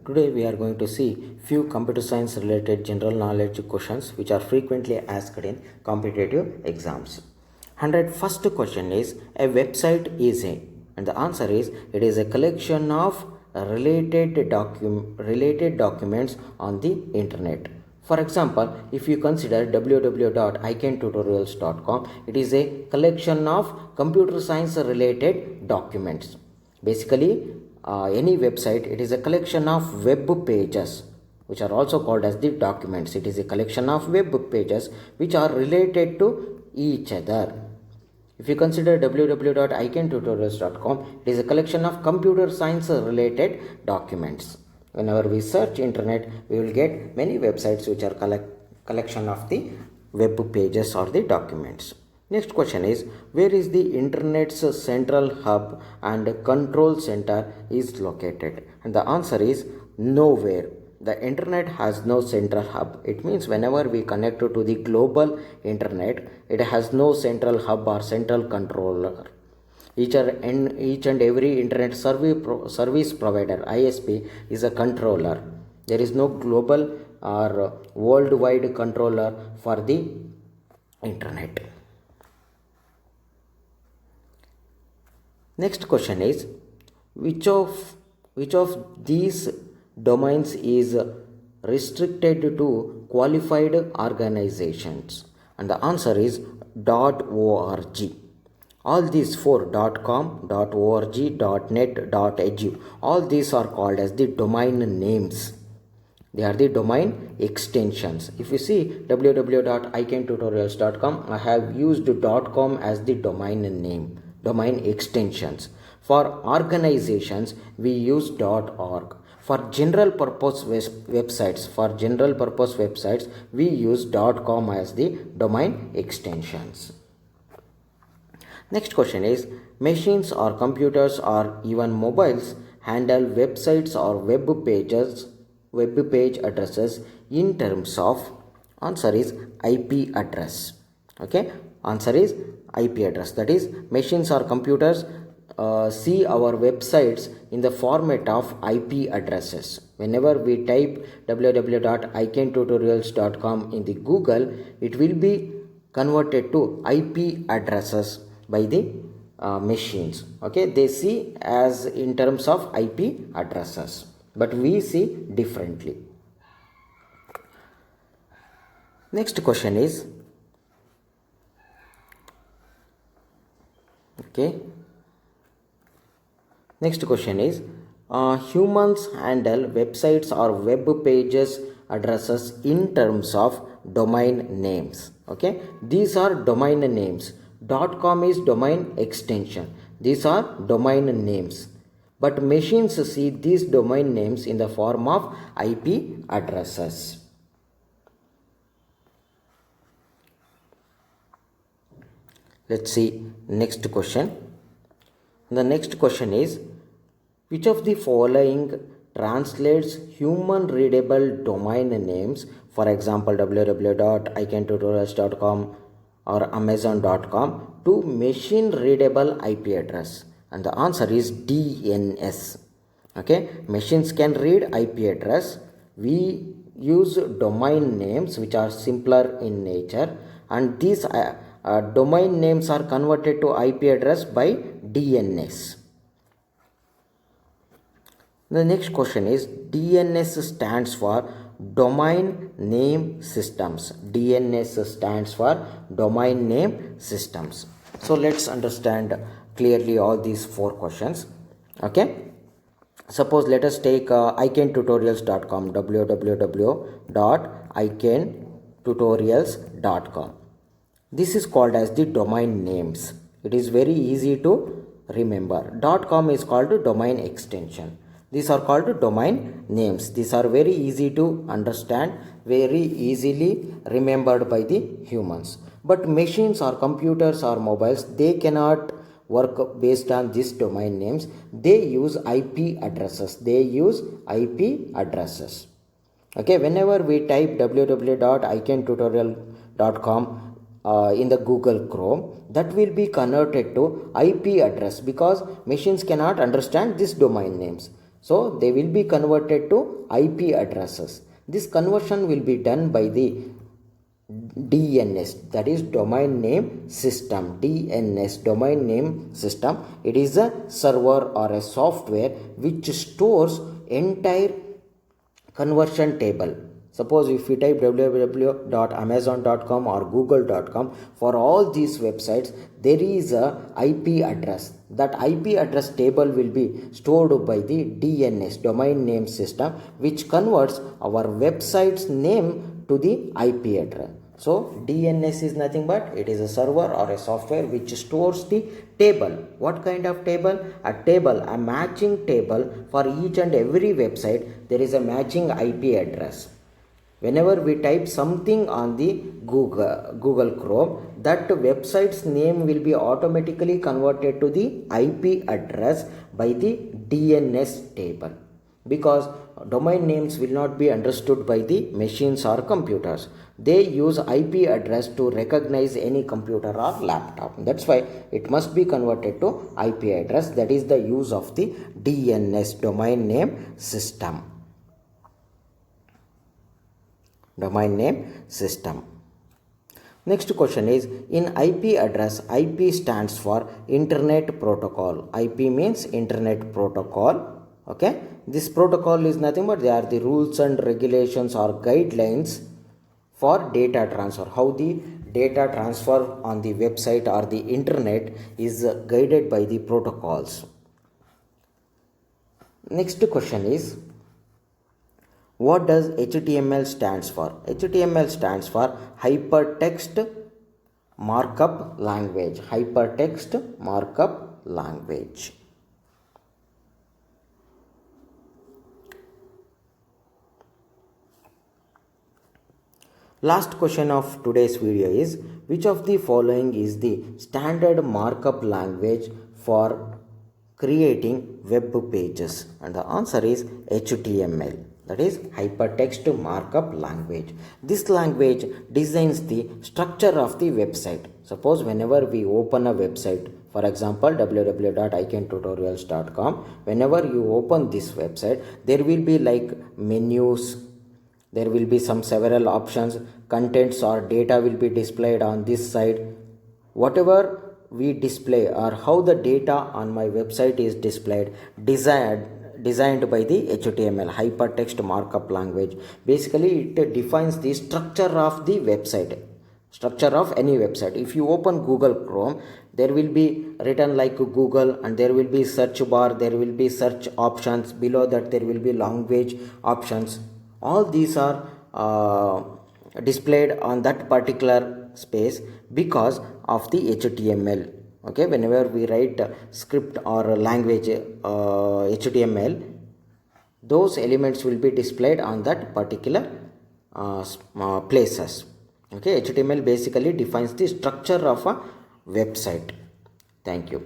Today we are going to see few computer science related general knowledge questions which are frequently asked in competitive exams. 101st question is a website is a, and the answer is it is a collection of related documents on the internet. For example, if you consider www.icantutorials.com, it is a collection of computer science related documents. Basically, any website, it is a collection of web pages which are also called as the documents. It is a collection of web pages which are related to each other. If you consider www.icantutorials.com, it is a collection of computer science related documents. Whenever we search internet, we will get many websites which are collection of the web pages or the documents. Next question is, where is the internet's central hub and control center is located? And the answer is nowhere. The internet has no central hub. It means whenever we connect to the global internet, it has no central hub or central controller. Each and every internet service provider, ISP, is a controller. There is no global or worldwide controller for the internet. Next question is, which of these domains is restricted to qualified organizations? And the answer is .org. All these four, .com, .org, .net, .edu, all these are called as the domain names. They are the domain extensions. If you see www.icantutorials.com, I have used .com as the domain name, domain extensions. For organizations, we use .org. For general purpose websites, we use .com as the domain extensions. Next question is, machines or computers or even mobiles handle websites or web page addresses in terms of, answer is IP address. Okay, answer is IP address. That is, machines or computers see our websites in the format of IP addresses. Whenever we type www.icantutorials.com in the Google, it will be converted to IP addresses by the machines. Okay, they see as in terms of IP addresses, but we see differently. Next question is, humans handle websites or web pages addresses in terms of domain names. Okay, these are domain names. .com is domain extension. These are domain names, but machines see these domain names in the form of IP addresses. Let's see next question. The next question is, which of the following translates human readable domain names, for example www.icantutorials.com or amazon.com, to machine readable IP address? And the answer is DNS. Okay, machines can read IP address. We use domain names which are simpler in nature, and these domain names are converted to IP address by DNS. The next question is, DNS stands for Domain Name Systems. DNS stands for Domain Name Systems. So let's understand clearly all these four questions. Okay, suppose let us take icantutorials.com, www.icantutorials.com. This is called as the domain names. It is very easy to remember. .com is called domain extension. These are called domain names. These are very easy to understand, very easily remembered by the humans. But machines or computers or mobiles, they cannot work based on these domain names. They use IP addresses. Okay, whenever we type www.icantutorial.com in the Google Chrome, that will be converted to IP address because machines cannot understand these domain names. So they will be converted to IP addresses. This conversion will be done by the DNS, that is domain name system. DNS, domain name system, it is a server or a software which stores entire conversion table. Suppose if we type www.amazon.com or google.com, for all these websites there is a IP address. That IP address table will be stored by the DNS, domain name system, which converts our website's name to the IP address. So DNS is nothing but it is a server or a software which stores the table. What kind of table? A table, a matching table for each and every website. There is a matching IP address. Whenever we type something on the Google Chrome, that website's name will be automatically converted to the IP address by the DNS table, because domain names will not be understood by the machines or computers. They use IP address to recognize any computer or laptop. That's why it must be converted to IP address. That is the use of the DNS, domain name system. Domain name system. Next question is, in IP address, IP stands for Internet Protocol. IP means Internet Protocol. Okay, this protocol is nothing but they are the rules and regulations or guidelines for data transfer. How the data transfer on the website or the internet is guided by the protocols. Next question is, what does HTML stands for? HTML stands for Hypertext Markup Language. Hypertext Markup Language. Last question of today's video is, which of the following is the standard markup language for creating web pages? And the answer is HTML. That is Hypertext Markup Language. This language designs the structure of the website. Suppose whenever we open a website, for example www.icantutorials.com, whenever you open this website, there will be like menus, there will be some several options, contents or data will be displayed on this side. Whatever we display or how the data on my website is displayed, designed by the HTML, Hypertext Markup Language. Basically it defines the structure of the website, structure of any website. If you open Google Chrome, there will be written like Google and there will be search bar, there will be search options, below that there will be language options. All these are displayed on that particular space because of the HTML. Okay, whenever we write script or language HTML, those elements will be displayed on that particular places. Okay, HTML basically defines the structure of a website. Thank you.